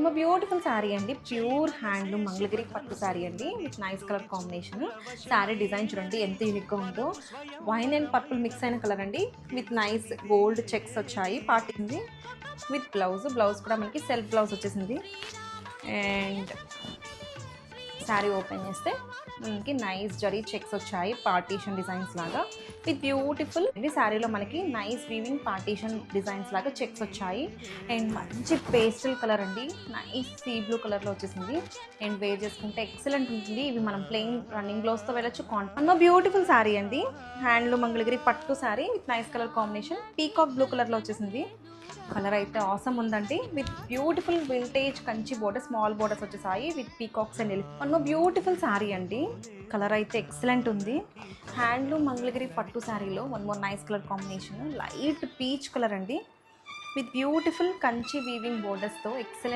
More beautiful sari అండి. Pure handloom Mangalagiri పట్టు శారీ అండి with nice colour combination. Sari design చూడండి ఎంత యూనిక్గా ఉందో. వైన్ అండ్ పర్పుల్ మిక్స్ అయిన కలర్ అండి విత్ నైస్ గోల్డ్ చెక్స్ వచ్చాయి. పాటింది విత్ బ్లౌజ్ కూడా మనకి సెల్ఫ్ బ్లౌజ్ వచ్చేసింది. అండ్ శారీ ఓపెన్ చేస్తే మనకి నైస్ జరీ చెక్స్ వచ్చాయి పార్టీషన్ డిజైన్స్ లాగా విత్ బ్యూటిఫుల్. అండి శారీలో మనకి నైస్ వీవింగ్ పార్టీషన్ డిజైన్స్ లాగా చెక్స్ వచ్చాయి. అండ్ మంచి పేస్టల్ కలర్ అండి, నైస్ సీ బ్లూ కలర్లో వచ్చేసింది. అండ్ వేర్ చేసుకుంటే ఎక్సలెంట్ ఉంటుంది. ఇవి మనం ప్లెయిన్ రన్నింగ్ బ్లౌజ్తో వెళ్ళొచ్చు. కాంట్రాస్ట్ బ్యూటిఫుల్ శారీ అండి, హ్యాండ్లూమ్ మంగళగిరి పట్టు sari with nice colour combination. Peacock blue కలర్లో వచ్చేసింది. కలర్ అయితే ఆసమ్ ఉందండి with beautiful vintage Kanchi border, small borders వచ్చేసాయి with peacocks and one beautiful sari అండి. కలర్ అయితే ఎక్సలెంట్ ఉంది. హ్యాండ్లూమ్ మంగళగిరి పట్టు శారీలో one more nice colour combination, light peach colour అండి విత్ బ్యూటిఫుల్ కంచి వీవింగ్ బోర్డర్స్తో ఎక్సలెంట్.